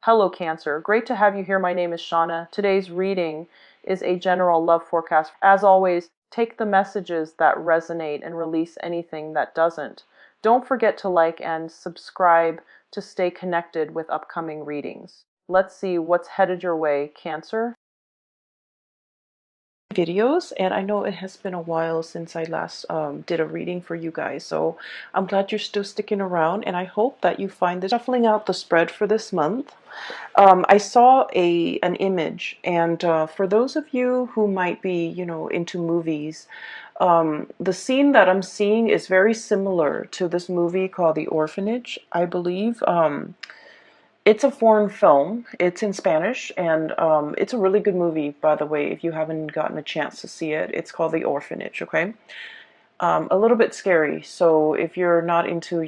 Hello, Cancer. Great to have you here. My name is Shauna. Today's reading is a general love forecast. As always, take the messages that resonate and release anything that doesn't. Don't forget to like and subscribe to stay connected with upcoming readings. Let's see what's headed your way, Cancer. Videos, and I know it has been a while since I last did a reading for you guys, so I'm glad you're still sticking around, and I hope that you find this. Shuffling out the spread for this month, I saw an image, and for those of you who might be, into movies, the scene that I'm seeing is very similar to this movie called The Orphanage, I believe. It's a foreign film. It's in Spanish, and it's a really good movie, by the way, if you haven't gotten a chance to see it. It's called The Orphanage, okay? A little bit scary, so if you're not into,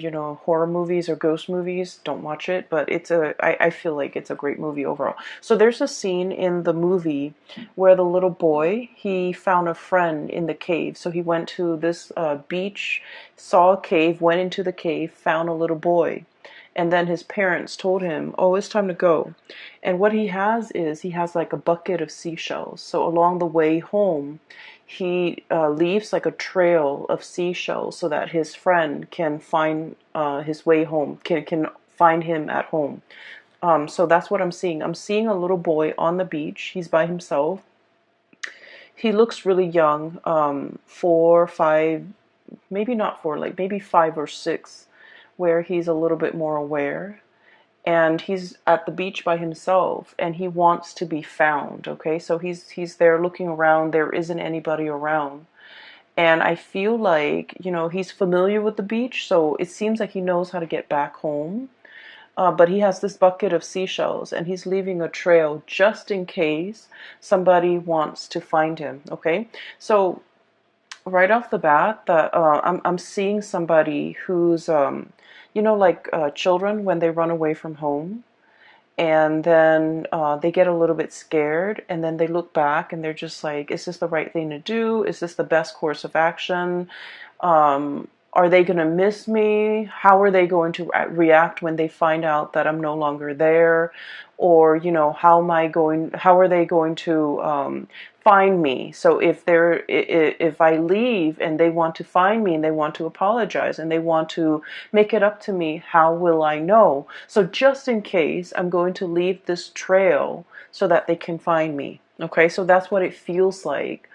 horror movies or ghost movies, don't watch it, but I feel like it's a great movie overall. So there's a scene in the movie where the little boy, he found a friend in the cave. So he went to this beach, saw a cave, went into the cave, found a little boy. And then his parents told him, oh, it's time to go. And what he has is, he has like a bucket of seashells. So along the way home, he leaves like a trail of seashells so that his friend can find his way home, can find him at home. So that's what I'm seeing. I'm seeing a little boy on the beach. He's by himself. He looks really young, 4, 5, maybe not 4, like maybe 5 or 6. Where he's a little bit more aware, and he's at the beach by himself, and he wants to be found. Okay, so he's there looking around. There isn't anybody around, and I feel like, he's familiar with the beach, so it seems like he knows how to get back home. But he has this bucket of seashells, and he's leaving a trail just in case somebody wants to find him. Okay, so right off the bat, that I'm seeing somebody who's like children when they run away from home, and then they get a little bit scared, and then they look back and they're just like, is this the right thing to do? Is this the best course of action? Are they going to miss me? How are they going to react when they find out that I'm no longer there? Or, how are they going to find me? So if I leave and they want to find me and they want to apologize and they want to make it up to me, how will I know? So just in case, I'm going to leave this trail so that they can find me. Okay, so that's what it feels like.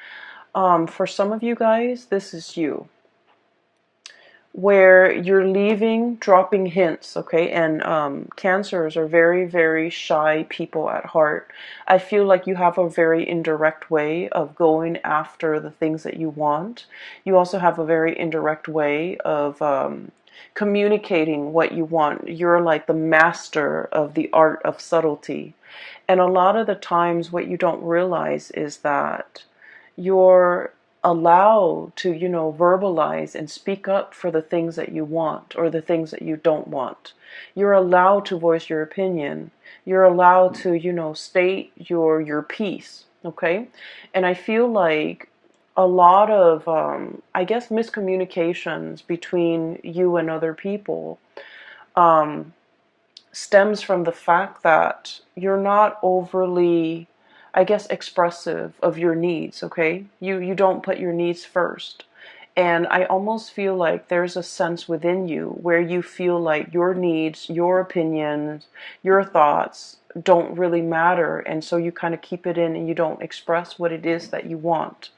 For some of you guys, this is you, where you're leaving, dropping hints, okay? And Cancers are very, very shy people at heart. I feel like you have a very indirect way of going after the things that you want. You also have a very indirect way of communicating what you want. You're like the master of the art of subtlety. And a lot of the times what you don't realize is that you're allow to, verbalize and speak up for the things that you want or the things that you don't want. You're allowed to voice your opinion. You're allowed to, state your piece, okay? And I feel like a lot of, I guess, miscommunications between you and other people stems from the fact that you're not overly, I guess, expressive of your needs, okay? You don't put your needs first. And I almost feel like there's a sense within you where you feel like your needs, your opinions, your thoughts don't really matter. And so you kind of keep it in and you don't express what it is that you want.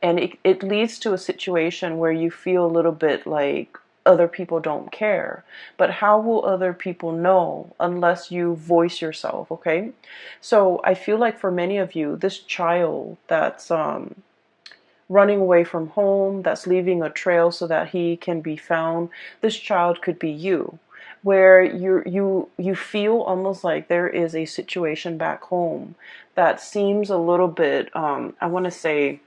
And it leads to a situation where you feel a little bit like other people don't care. But how will other people know unless you voice yourself, okay? So I feel like for many of you, this child that's running away from home, that's leaving a trail so that he can be found, this child could be you, where you feel almost like there is a situation back home that seems a little bit, I want to say,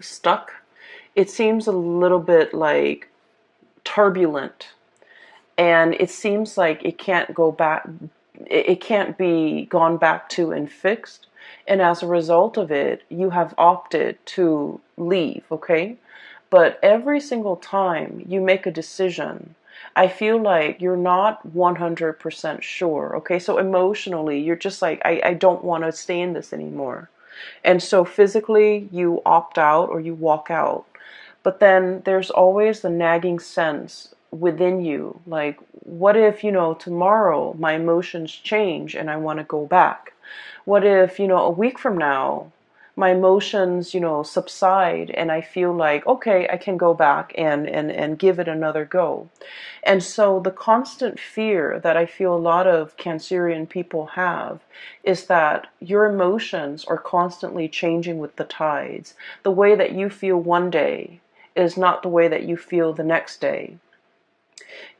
stuck. It seems a little bit like turbulent, and it seems like it can't go back, it can't be gone back to and fixed, and as a result of it, you have opted to leave, okay? But every single time you make a decision, I feel like you're not 100% sure. Okay, so emotionally, you're just like, I don't want to stay in this anymore. And so physically, you opt out or you walk out. But then there's always the nagging sense within you. Like, what if, tomorrow my emotions change and I want to go back? What if, a week from now, my emotions, subside and I feel like, okay, I can go back and give it another go. And so the constant fear that I feel a lot of Cancerian people have is that your emotions are constantly changing with the tides. The way that you feel one day is not the way that you feel the next day.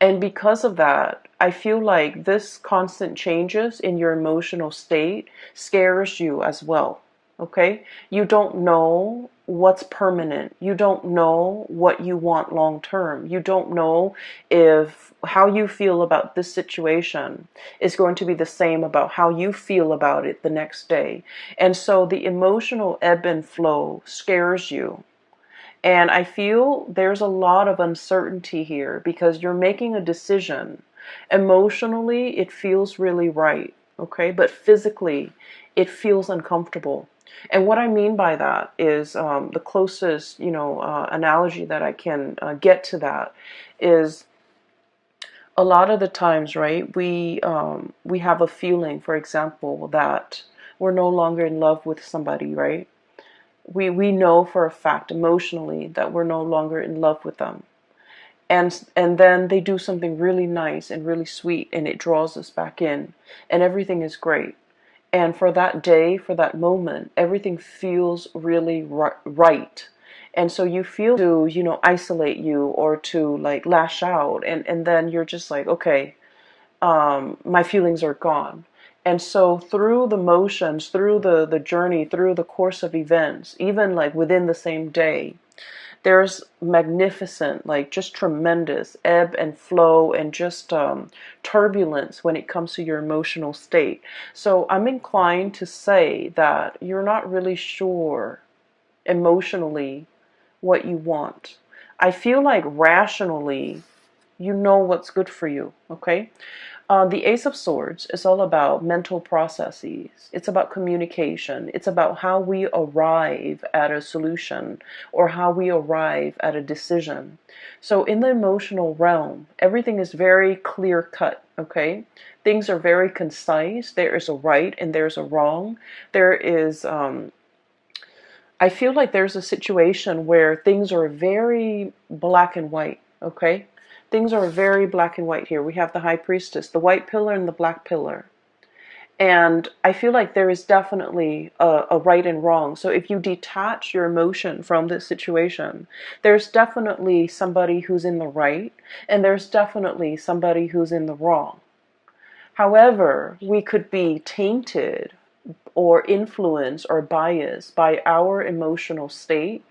And because of that, I feel like this constant changes in your emotional state scares you as well. Okay? You don't know what's permanent. You don't know what you want long term. You don't know if how you feel about this situation is going to be the same about how you feel about it the next day. And so the emotional ebb and flow scares you. And I feel there's a lot of uncertainty here because you're making a decision. Emotionally, it feels really right, okay? But physically, it feels uncomfortable. And what I mean by that is the closest, analogy that I can get to that is a lot of the times, right? We have a feeling, for example, that we're no longer in love with somebody, right? We know for a fact emotionally that we're no longer in love with them, and then they do something really nice and really sweet and it draws us back in and everything is great, and for that day, for that moment, everything feels really right. And so you feel to isolate you or to like lash out, and then you're just like, okay, my feelings are gone. And so through the motions, through the journey, through the course of events, even like within the same day, there's magnificent, like just tremendous ebb and flow and just turbulence when it comes to your emotional state. So I'm inclined to say that you're not really sure emotionally what you want. I feel like rationally, you know what's good for you, okay? The Ace of Swords is all about mental processes. It's about communication. It's about how we arrive at a solution or how we arrive at a decision. So in the emotional realm, everything is very clear cut, okay? Things are very concise. There is a right and there's a wrong. There is, I feel like there's a situation where things are very black and white, okay? Things are very black and white here. We have the High Priestess, the white pillar and the black pillar. And I feel like there is definitely a right and wrong. So if you detach your emotion from this situation, there's definitely somebody who's in the right, and there's definitely somebody who's in the wrong. However, we could be tainted or influenced or biased by our emotional state,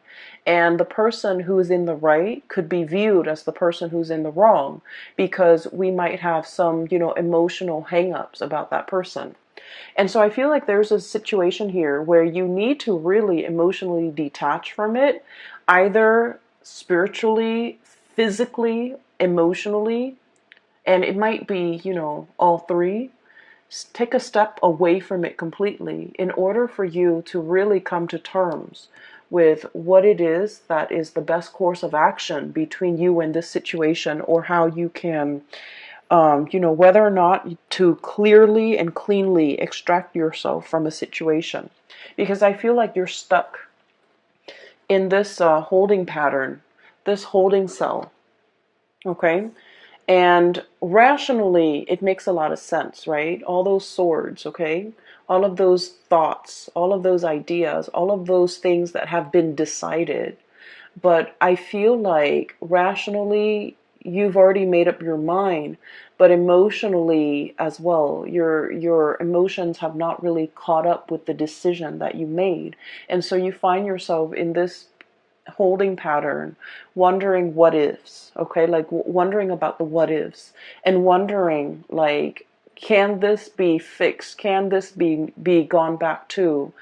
and the person who is in the right could be viewed as the person who's in the wrong because we might have some, emotional hang-ups about that person. And so I feel like there's a situation here where you need to really emotionally detach from it, either spiritually, physically, emotionally, and it might be, all three. Take a step away from it completely in order for you to really come to terms with what it is that is the best course of action between you and this situation, or how you can, whether or not to clearly and cleanly extract yourself from a situation. Because I feel like you're stuck in this holding pattern, this holding cell, okay? And rationally, it makes a lot of sense, right? All those swords, okay? All of those thoughts, all of those ideas, all of those things that have been decided. But I feel like rationally, you've already made up your mind, but emotionally as well, your emotions have not really caught up with the decision that you made. And so you find yourself in this holding pattern, wondering what ifs, okay? Like wondering about the what ifs, and wondering like Can this be fixed? Can this be gone back to?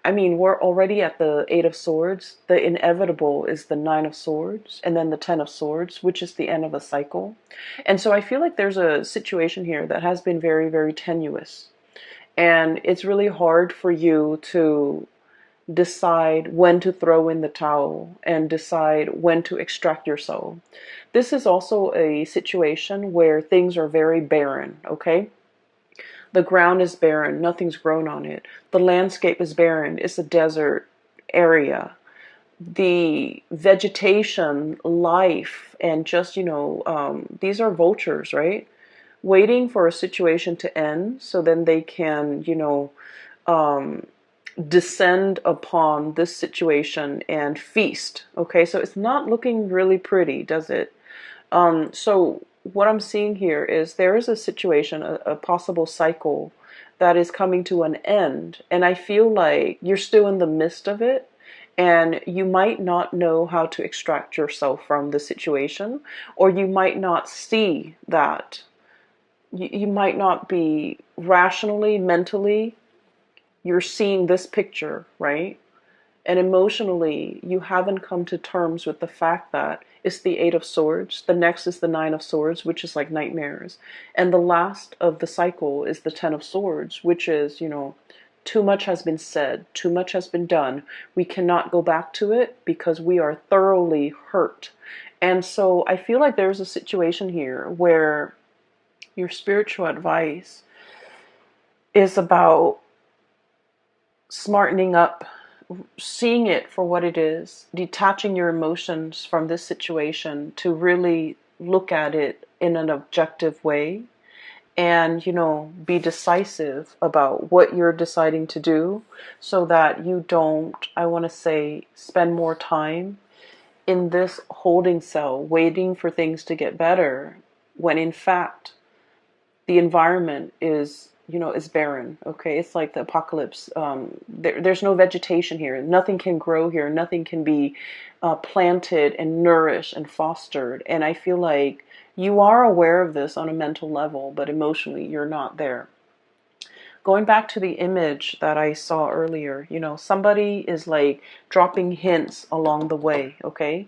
I mean, we're already at the Eight of Swords. The inevitable is the Nine of Swords, and then the Ten of Swords, which is the end of a cycle. And so I feel like there's a situation here that has been very, very tenuous. And it's really hard for you to decide when to throw in the towel and decide when to extract your soul. This is also a situation where things are very barren, okay? The ground is barren, nothing's grown on it. The landscape is barren, it's a desert area. The vegetation, life, and just, these are vultures, right? Waiting for a situation to end so then they can, descend upon this situation and feast. Okay, so it's not looking really pretty, does it? So what I'm seeing here is there is a situation, a possible cycle that is coming to an end, and I feel like you're still in the midst of it, and you might not know how to extract yourself from the situation, or you might not see that. You might not be rationally, mentally, you're seeing this picture, right? And emotionally, you haven't come to terms with the fact that it's the Eight of Swords. The next is the Nine of Swords, which is like nightmares. And the last of the cycle is the Ten of Swords, which is, too much has been said, too much has been done. We cannot go back to it because we are thoroughly hurt. And so I feel like there's a situation here where your spiritual advice is about smartening up, seeing it for what it is, detaching your emotions from this situation to really look at it in an objective way and, be decisive about what you're deciding to do so that you don't, I want to say, spend more time in this holding cell waiting for things to get better when in fact the environment is barren. Okay, it's like the apocalypse. There's no vegetation here. Nothing can grow here. Nothing can be planted and nourished and fostered. And I feel like you are aware of this on a mental level, but emotionally you're not there. Going back to the image that I saw earlier, somebody is like dropping hints along the way. Okay,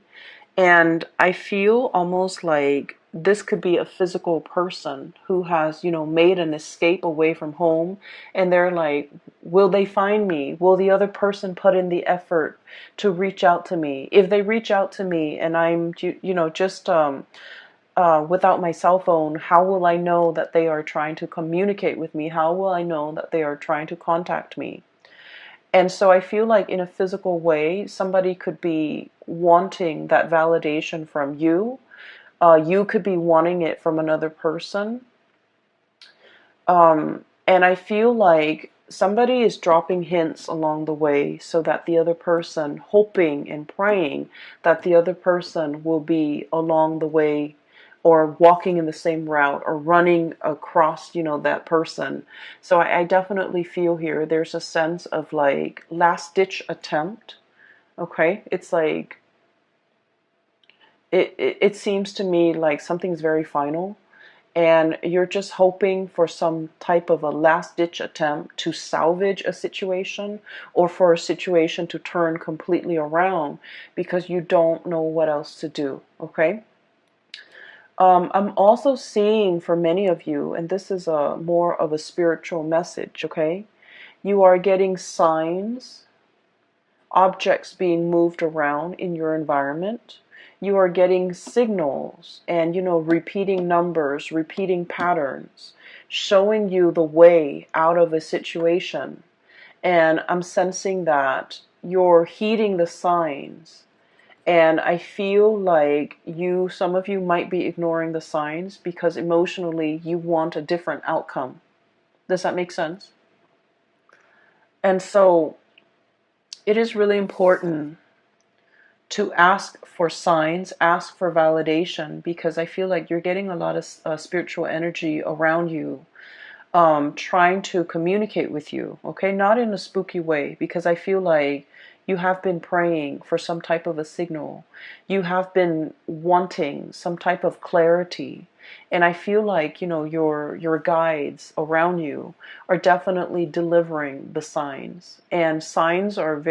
and I feel almost like this could be a physical person who has, made an escape away from home. And they're like, will they find me? Will the other person put in the effort to reach out to me? If they reach out to me and I'm, just without my cell phone, how will I know that they are trying to communicate with me? How will I know that they are trying to contact me? And so I feel like in a physical way, somebody could be wanting that validation from you. You could be wanting it from another person. And I feel like somebody is dropping hints along the way so that the other person, hoping and praying that the other person will be along the way or walking in the same route or running across, that person. So I definitely feel here there's a sense of like last ditch attempt. Okay, it's like it seems to me like something's very final, and you're just hoping for some type of a last ditch attempt to salvage a situation or for a situation to turn completely around because you don't know what else to do. Okay. I'm also seeing for many of you, and this is a more of a spiritual message, okay? You are getting signs, objects being moved around in your environment. You are getting signals and, repeating numbers, repeating patterns, showing you the way out of a situation. And I'm sensing that you're heeding the signs. And I feel like some of you might be ignoring the signs because emotionally you want a different outcome. Does that make sense? And so it is really important to ask for signs, ask for validation, because I feel like you're getting a lot of spiritual energy around you, trying to communicate with you, okay? Not in a spooky way, because I feel like you have been praying for some type of a signal. You have been wanting some type of clarity. And I feel like, your guides around you are definitely delivering the signs. And signs are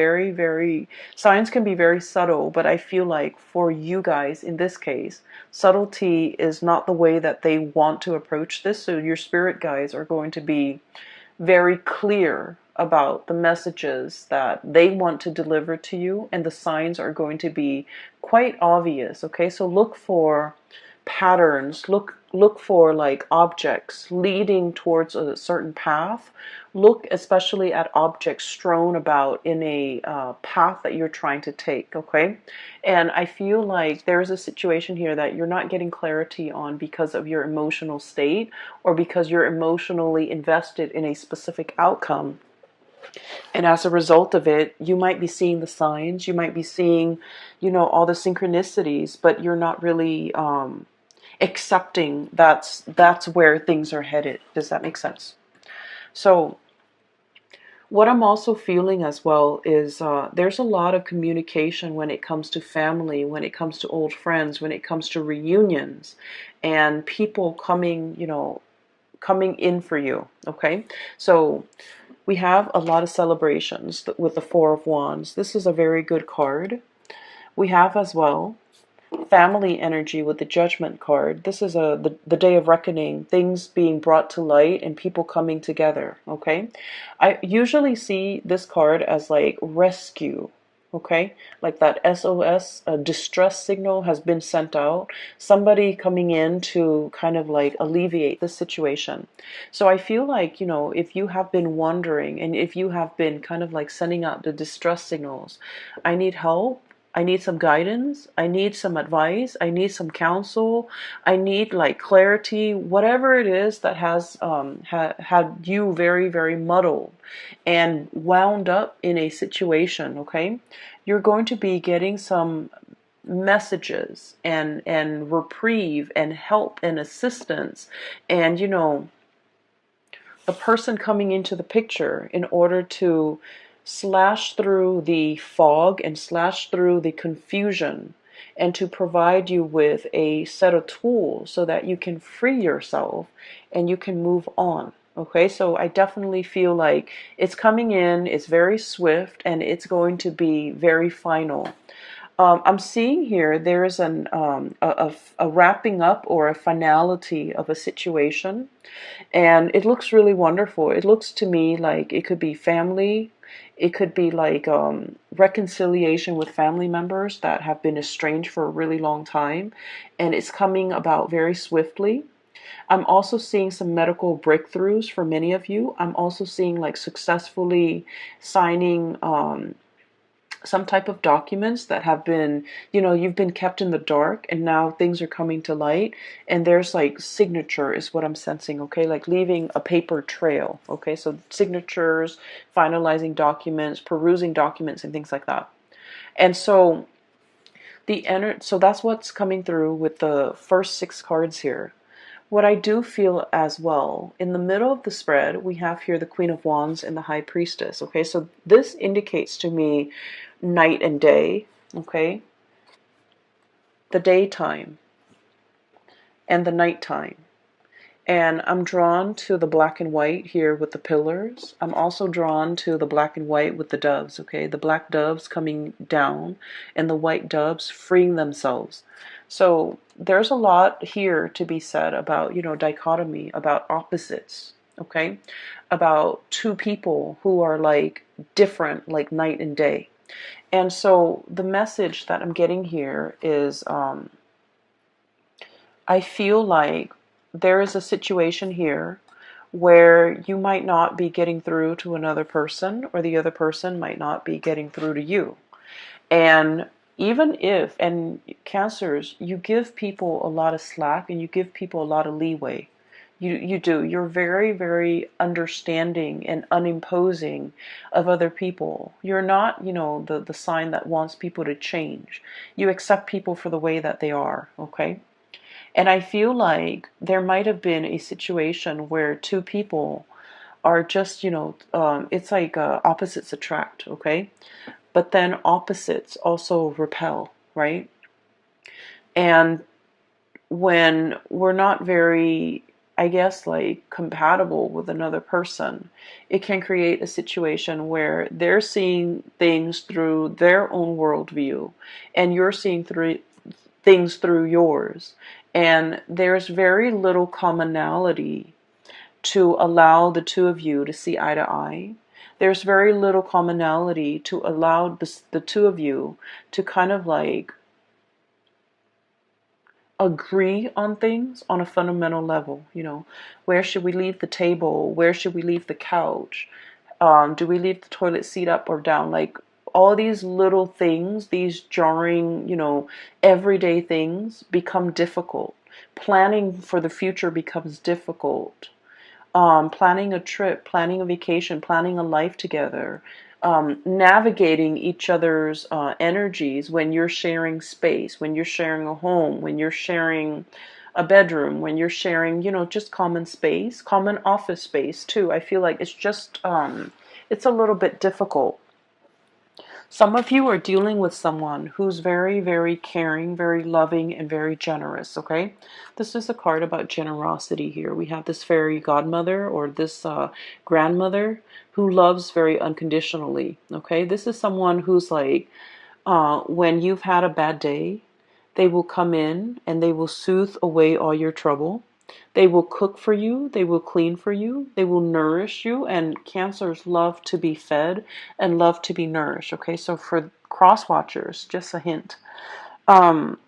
signs can be very subtle, but I feel like for you guys in this case, subtlety is not the way that they want to approach this. So your spirit guides are going to be very clear about the messages that they want to deliver to you, and the signs are going to be quite obvious. Okay, so look for patterns, look for like objects leading towards a certain path. Look especially at objects strewn about in a path that you're trying to take. Okay, and I feel like there's a situation here that you're not getting clarity on because of your emotional state, or because you're emotionally invested in a specific outcome. And as a result of it, you might be seeing the signs, you might be seeing, all the synchronicities, but you're not really accepting that's where things are headed. Does that make sense? So what I'm also feeling as well is there's a lot of communication when it comes to family, when it comes to old friends, when it comes to reunions, and people coming in for you. Okay, so we have a lot of celebrations with the Four of Wands. This is a very good card. We have as well family energy with the Judgment card. This is the day of reckoning, things being brought to light and people coming together. Okay, I usually see this card as like rescue. Okay, like that SOS, a distress signal has been sent out, somebody coming in to kind of like alleviate the situation. So I feel like, if you have been wondering, and if you have been kind of like sending out the distress signals, I need help, I need some guidance, I need some advice, I need some counsel, I need like clarity, whatever it is that has had you very, very muddled and wound up in a situation. Okay, you're going to be getting some messages and reprieve and help and assistance, and a person coming into the picture in order to slash through the fog and slash through the confusion, and to provide you with a set of tools so that you can free yourself and you can move on. Okay, so I definitely feel like it's coming in, it's very swift, and it's going to be very final. I'm seeing here there is a wrapping up or a finality of a situation, and it looks really wonderful. It looks to me like it could be family, it could be like reconciliation with family members that have been estranged for a really long time, and it's coming about very swiftly. I'm also seeing some medical breakthroughs for many of you. I'm also seeing like successfully signing some type of documents that have been, you've been kept in the dark, and now things are coming to light, and there's like signature is what I'm sensing. Okay, like leaving a paper trail. Okay, so signatures, finalizing documents, perusing documents, and things like that. And so so that's what's coming through with the first 6 cards here. What I do feel as well, in the middle of the spread, we have here the Queen of Wands and the High Priestess. Okay, so this indicates to me night and day. Okay, the daytime and the nighttime. And I'm drawn to the black and white here with the pillars. I'm also drawn to the black and white with the doves. Okay, the black doves coming down and the white doves freeing themselves. So there's a lot here to be said about, dichotomy, about opposites. Okay, about two people who are like different, like night and day. And so the message that I'm getting here is I feel like there is a situation here where you might not be getting through to another person, or the other person might not be getting through to you. And even if, and Cancers, you give people a lot of slack and you give people a lot of leeway. You do. You're very, very understanding and unimposing of other people. You're not, the sign that wants people to change. You accept people for the way that they are, okay? And I feel like there might have been a situation where two people are just, it's like opposites attract, okay? But then opposites also repel, right? And when we're not very, I guess, like compatible with another person, it can create a situation where they're seeing things through their own worldview and you're seeing through things through yours. And there's very little commonality to allow the two of you to see eye to eye. There's very little commonality to allow the two of you to kind of like agree on things on a fundamental level. You know, where should we leave the table? Where should we leave the couch? Do we leave the toilet seat up or down? Like all these little things, these jarring, you know, everyday things become difficult. Planning for the future becomes difficult. Planning a trip, planning a vacation, planning a life together, navigating each other's energies when you're sharing space, when you're sharing a home, when you're sharing a bedroom, when you're sharing, you know, just common space, common office space too. I feel like it's just, it's a little bit difficult. Some of you are dealing with someone who's very, very caring, very loving, and very generous, okay? This is a card about generosity here. We have this fairy godmother or this grandmother who loves very unconditionally, okay? This is someone who's like, when you've had a bad day, they will come in and they will soothe away all your trouble. They will cook for you, they will clean for you, they will nourish you, and cancers love to be fed and love to be nourished. Okay, so for cross watchers, just a hint. Um,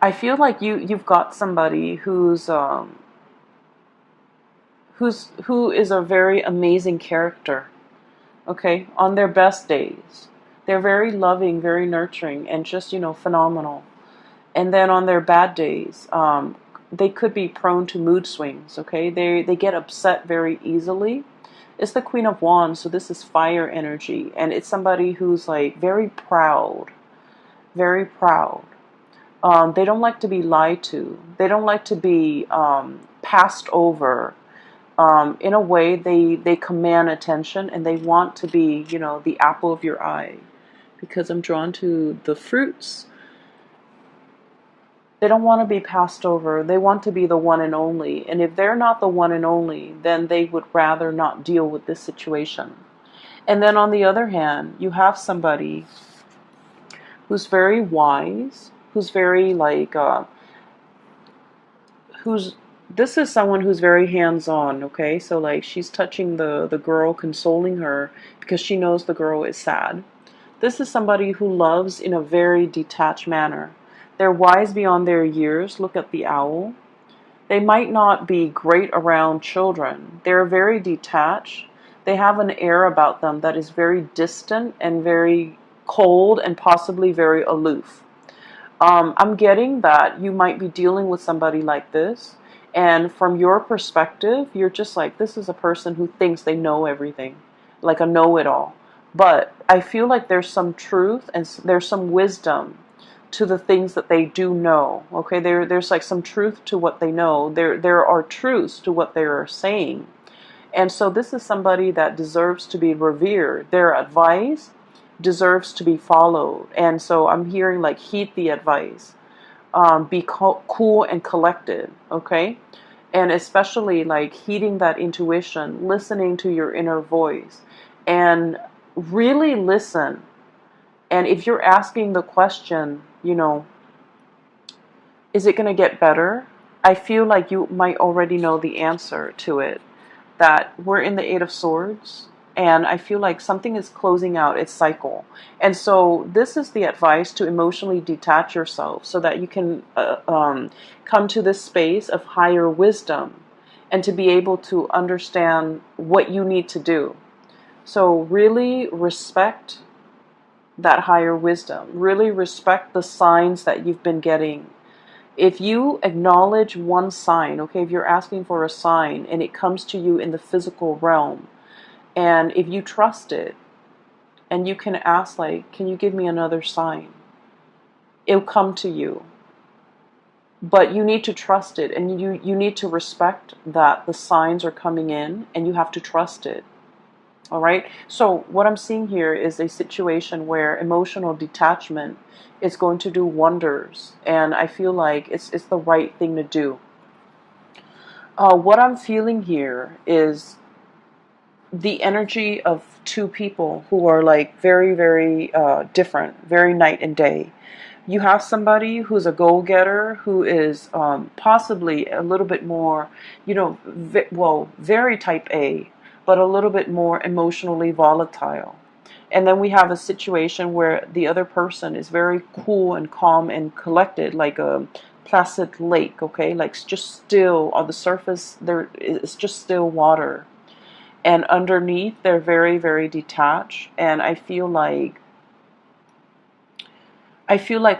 I feel like you've got somebody who is a very amazing character. Okay, on their best days, they're very loving, very nurturing, and just, you know, phenomenal. And then on their bad days, they could be prone to mood swings. Okay, they get upset very easily. It's the Queen of Wands, so this is fire energy, and it's somebody who's like very proud, very proud. They don't like to be lied to. They don't like to be passed over. In a way, they command attention, and they want to be, you know, the apple of your eye. Because I'm drawn to the fruits. They don't want to be passed over. They want to be the one and only. And if they're not the one and only, then they would rather not deal with this situation. And then on the other hand, you have somebody who's very wise, who's very like, who's, this is someone who's very hands-on, okay? So like she's touching the girl, consoling her because she knows the girl is sad. This is somebody who loves in a very detached manner. They're wise beyond their years. Look at the owl. They might not be great around children. They're very detached. They have an air about them that is very distant and very cold and possibly very aloof. I'm getting that you might be dealing with somebody like this. And from your perspective, you're just like, this is a person who thinks they know everything, like a know-it-all. But I feel like there's some truth and there's some wisdom to the things that they do know. Okay, there's like some truth to what they know. There are truths to what they are saying. And so this is somebody that deserves to be revered. Their advice deserves to be followed. And so I'm hearing like heed the advice. Be cool and collected, okay? And especially like heeding that intuition, listening to your inner voice, and really listen. And if you're asking the question, you know, is it going to get better? I feel like you might already know the answer to it. That we're in the Eight of Swords, and I feel like something is closing out its cycle. And so this is the advice to emotionally detach yourself so that you can come to this space of higher wisdom and to be able to understand what you need to do. So really respect that higher wisdom. Really respect the signs that you've been getting. If you acknowledge one sign, okay, if you're asking for a sign and it comes to you in the physical realm, and if you trust it, and you can ask like, can you give me another sign? It'll come to you. But you need to trust it, and you need to respect that the signs are coming in, and you have to trust it. All right. So what I'm seeing here is a situation where emotional detachment is going to do wonders, and I feel like it's the right thing to do. What I'm feeling here is the energy of two people who are like very, very different, very night and day. You have somebody who's a goal-getter, who is possibly a little bit more, well, very type A, but a little bit more emotionally volatile. And then we have a situation where the other person is very cool and calm and collected, like a placid lake, okay? Like just still on the surface, there is just still water. And underneath, they're very, very detached. And I feel like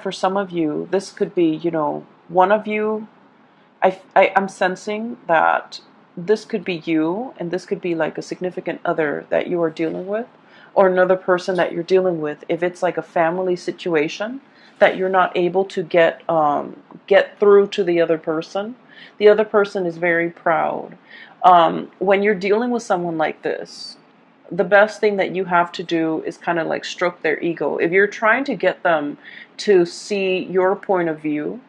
for some of you, this could be, one of you. I'm sensing that this could be you, and this could be like a significant other that you are dealing with, or another person that you're dealing with. If it's like a family situation that you're not able to get through to the other person is very proud. When you're dealing with someone like this, the best thing that you have to do is kind of like stroke their ego. If you're trying to get them to see your point of view,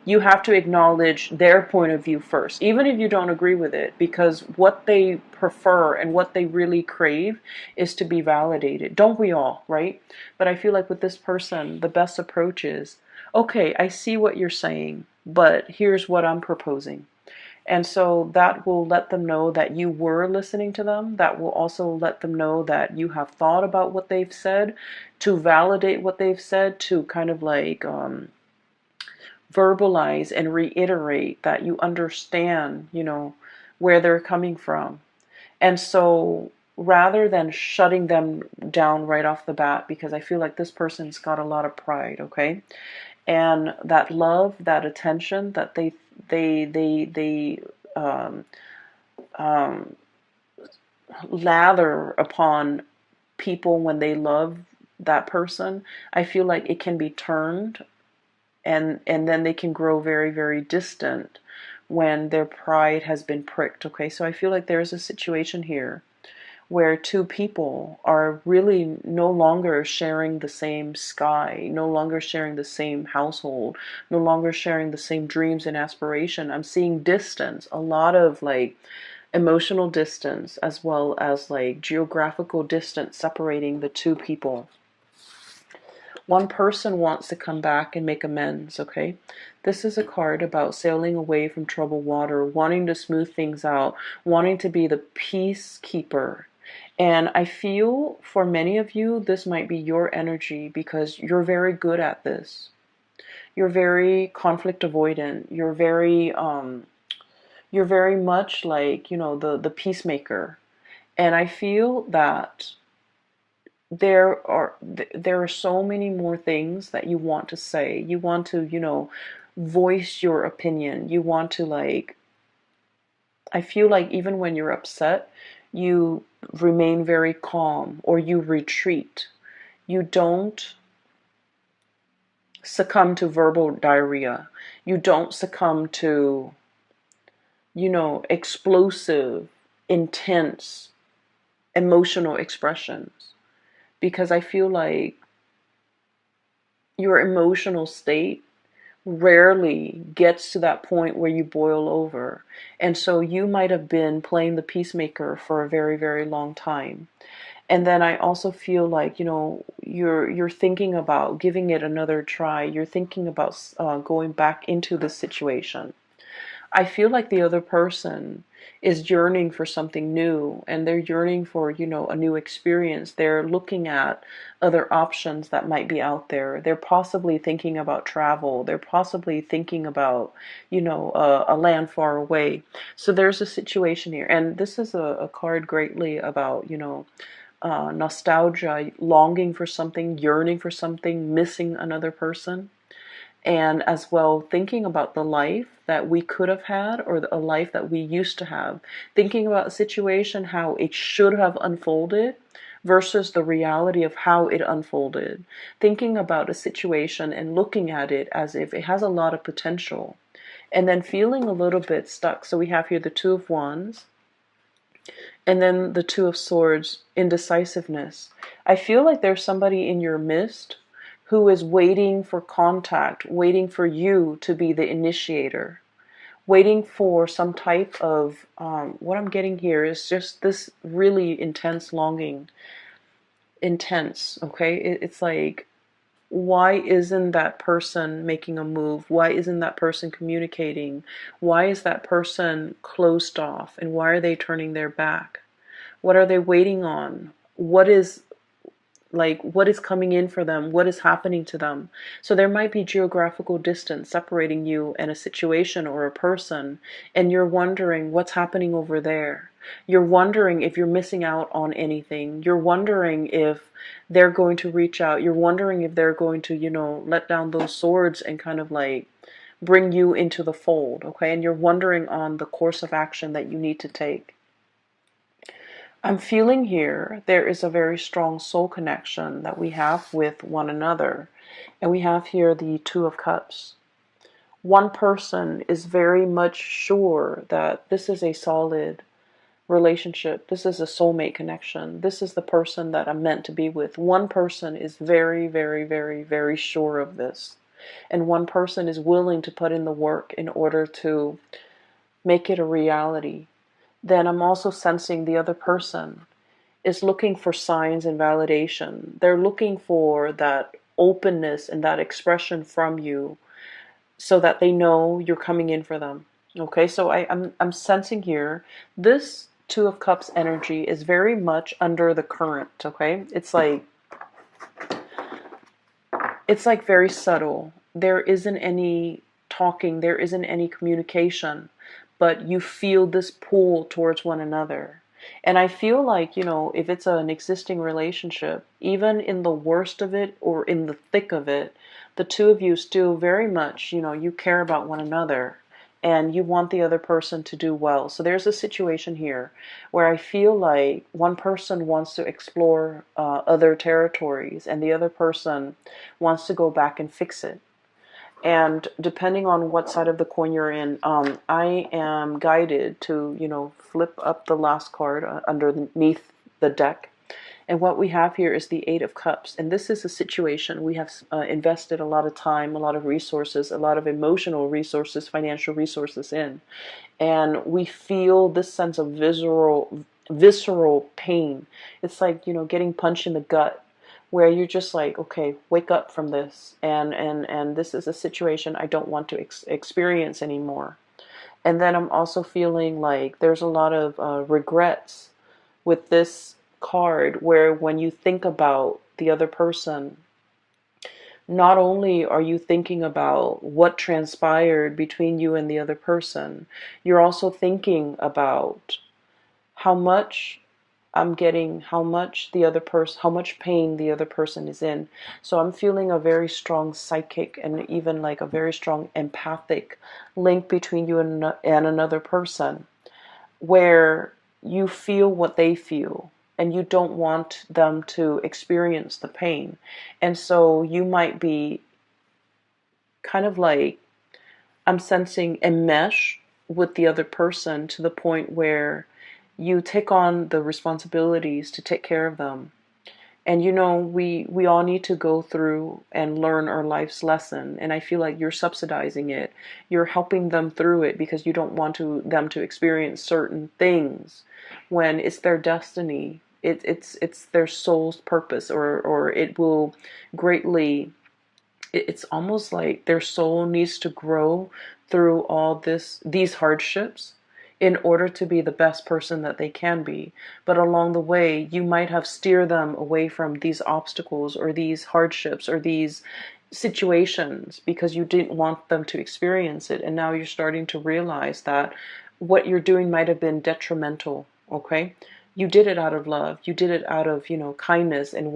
you have to acknowledge their point of view first, even if you don't agree with it, because what they prefer and what they really crave is to be validated. Don't we all, right? But I feel like with this person, the best approach is, okay, I see what you're saying, but here's what I'm proposing. And so that will let them know that you were listening to them. That will also let them know that you have thought about what they've said, to validate what they've said, to kind of like verbalize and reiterate that you understand, where they're coming from. And so rather than shutting them down right off the bat, because I feel like this person's got a lot of pride, okay? And that love, that attention that they um, um, lather upon people when they love that person, I feel like it can be turned, and then they can grow very, very distant when their pride has been pricked. Okay, so I feel like there's a situation here where two people are really no longer sharing the same sky, no longer sharing the same household, no longer sharing the same dreams and aspiration. I'm seeing distance, a lot of like emotional distance, as well as like geographical distance separating the two people. One person wants to come back and make amends, okay? This is a card about sailing away from troubled water, wanting to smooth things out, wanting to be the peacekeeper. And I feel for many of you, this might be your energy because you're very good at this. You're very conflict avoidant. You're very much like, the peacemaker. And I feel that there are so many more things that you want to say. You want to, voice your opinion. You want to like, I feel like even when you're upset, you remain very calm, or you retreat. You don't succumb to verbal diarrhea. You don't succumb to, explosive, intense emotional expressions, because I feel like your emotional state rarely gets to that point where you boil over. And so you might have been playing the peacemaker for a very, very long time. And then I also feel like, you're thinking about giving it another try. You're thinking about going back into the situation. I feel like the other person is yearning for something new, and they're yearning for, a new experience. They're looking at other options that might be out there. They're possibly thinking about travel. They're possibly thinking about, a land far away. So there's a situation here. And this is a card greatly about, nostalgia, longing for something, yearning for something, missing another person, and as well thinking about the life that we could have had, or a life that we used to have, thinking about a situation, how it should have unfolded versus the reality of how it unfolded, thinking about a situation and looking at it as if it has a lot of potential, and then feeling a little bit stuck. So we have here the Two of Wands, And then the Two of Swords, indecisiveness. I feel like there's somebody in your midst who is waiting for contact, waiting for you to be the initiator, waiting for some type of, what I'm getting here is just this really intense longing. Intense, okay? It's like, why isn't that person making a move? Why isn't that person communicating? Why is that person closed off? And why are they turning their back? What are they waiting on? What is coming in for them? What is happening to them? So there might be geographical distance separating you and a situation or a person, and you're wondering what's happening over there. You're wondering if you're missing out on anything. You're wondering if they're going to reach out. You're wondering if they're going to, let down those swords and kind of like bring you into the fold, okay? And you're wondering on the course of action that you need to take. I'm feeling here there is a very strong soul connection that we have with one another. And we have here the Two of Cups. One person is very much sure that this is a solid relationship. This is a soulmate connection. This is the person that I'm meant to be with. One person is very, very, very, very sure of this. And one person is willing to put in the work in order to make it a reality. Then I'm also sensing the other person is looking for signs and validation. They're looking for that openness and that expression from you so that they know you're coming in for them. Okay, so I'm sensing here this Two of Cups energy is very much under the current, okay? It's like very subtle. There isn't any talking, there isn't any communication, but you feel this pull towards one another. And I feel like, if it's an existing relationship, even in the worst of it or in the thick of it, the two of you still very much, you care about one another and you want the other person to do well. So there's a situation here where I feel like one person wants to explore other territories and the other person wants to go back and fix it. And depending on what side of the coin you're in, I am guided to, flip up the last card underneath the deck. And what we have here is the Eight of Cups. And this is a situation we have invested a lot of time, a lot of resources, a lot of emotional resources, financial resources in. And we feel this sense of visceral pain. It's like, getting punched in the gut, where you're just like, okay, wake up from this. And this is a situation I don't want to experience anymore. And then I'm also feeling like there's a lot of regrets with this card, where when you think about the other person, not only are you thinking about what transpired between you and the other person, you're also thinking about how much I'm getting, how much how much pain the other person is in. So I'm feeling a very strong psychic and even like a very strong empathic link between you and another person, where you feel what they feel and you don't want them to experience the pain. And so you might be kind of like, I'm sensing a mesh with the other person to the point where you take on the responsibilities to take care of them. And we all need to go through and learn our life's lesson. And I feel like you're subsidizing it. You're helping them through it because you don't want them to experience certain things when it's their destiny. It's their soul's purpose, or it will greatly. It's almost like their soul needs to grow through all these hardships in order to be the best person that they can be. But along the way, you might have steered them away from these obstacles or these hardships or these situations because you didn't want them to experience it. And now you're starting to realize that what you're doing might have been detrimental, okay? You did it out of love. You did it out of, kindness and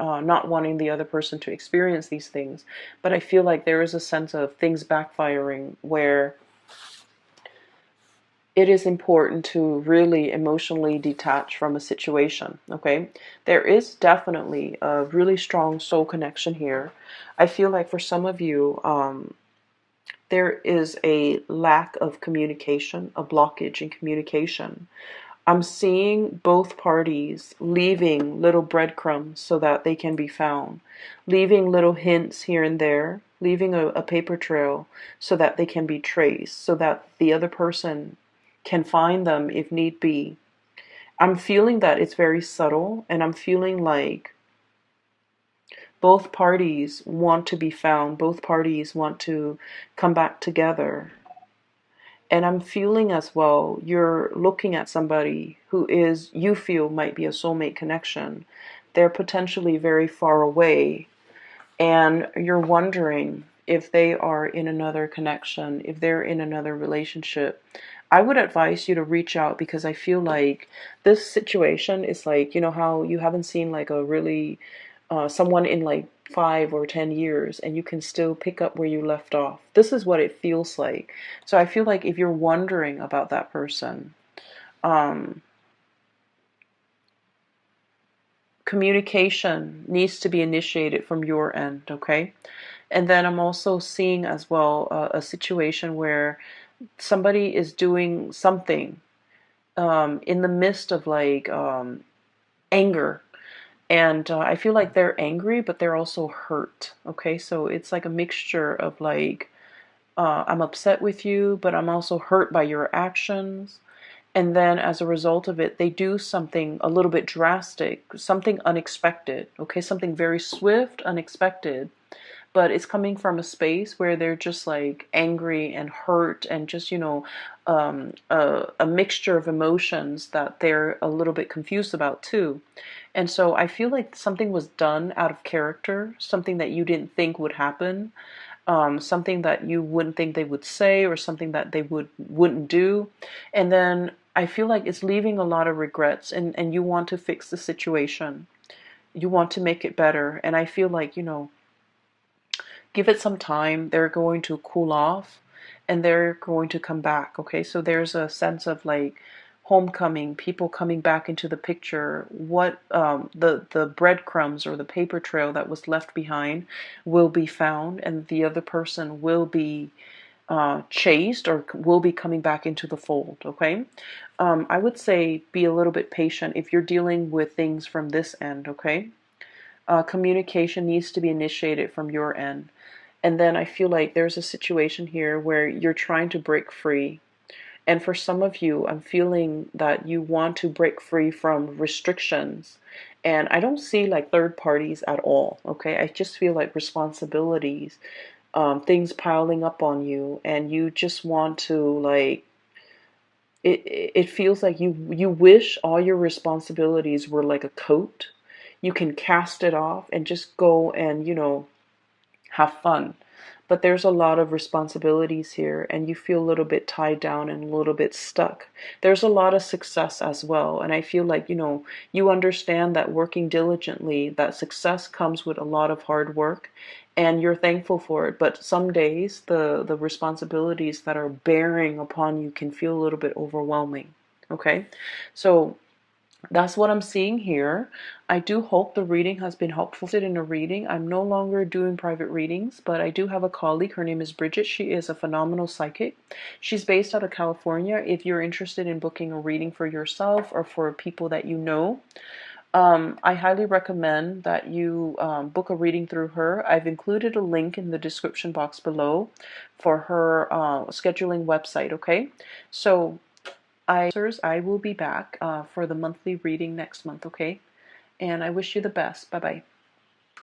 not wanting the other person to experience these things. But I feel like there is a sense of things backfiring where it is important to really emotionally detach from a situation, okay? There is definitely a really strong soul connection here. I feel like for some of you, there is a lack of communication, a blockage in communication. I'm seeing both parties leaving little breadcrumbs so that they can be found, leaving little hints here and there, leaving a paper trail so that they can be traced, so that the other person can find them if need be. I'm feeling that it's very subtle, and I'm feeling like both parties want to be found, both parties want to come back together. And I'm feeling as well, you're looking at somebody who is, you feel might be a soulmate connection. They're potentially very far away, and you're wondering if they are in another connection, if they're in another relationship. I would advise you to reach out, because I feel like this situation is like, you know how you haven't seen like a really someone in like 5 or 10 years, and you can still pick up where you left off. This is what it feels like. So I feel like if you're wondering about that person, um, communication needs to be initiated from your end, okay? And then I'm also seeing as well a situation where somebody is doing something in the midst of like anger. And I feel like they're angry, but they're also hurt. Okay, so it's like a mixture of like, I'm upset with you, but I'm also hurt by your actions. And then as a result of it, they do something a little bit drastic, something unexpected. Okay, something very swift, unexpected, but it's coming from a space where they're just like angry and hurt, and just, you know, a mixture of emotions that they're a little bit confused about too. And so I feel like something was done out of character, something that you didn't think would happen, something that you wouldn't think they would say, or something that they wouldn't do. And then I feel like it's leaving a lot of regrets, and you want to fix the situation. You want to make it better. And I feel like, you know, give it some time. They're going to cool off, and they're going to come back. Okay, so there's a sense of like homecoming, people coming back into the picture. What the breadcrumbs or the paper trail that was left behind will be found, and the other person will be chased, or will be coming back into the fold. Okay, I would say be a little bit patient if you're dealing with things from this end. Okay, communication needs to be initiated from your end. And then I feel like there's a situation here where you're trying to break free. And for some of you, I'm feeling that you want to break free from restrictions. And I don't see like third parties at all. Okay, I just feel like responsibilities, things piling up on you, and you just want to like, it feels like you wish all your responsibilities were like a coat. You can cast it off and just go and, you know, have fun. But there's a lot of responsibilities here, and you feel a little bit tied down and a little bit stuck. There's a lot of success as well, and I feel like, you know, you understand that working diligently, that success comes with a lot of hard work, and you're thankful for it. But some days the responsibilities that are bearing upon you can feel a little bit overwhelming. Okay, so that's what I'm seeing here. I do hope the reading has been helpful. In a reading, I'm no longer doing private readings, but I do have a colleague. Her name is Bridget. She is a phenomenal psychic. She's based out of California. If you're interested in booking a reading for yourself or for people that you know, I highly recommend that you book a reading through her. I've included a link in the description box below for her scheduling website. Okay, so I will be back for the monthly reading next month, okay? And I wish you the best. Bye-bye.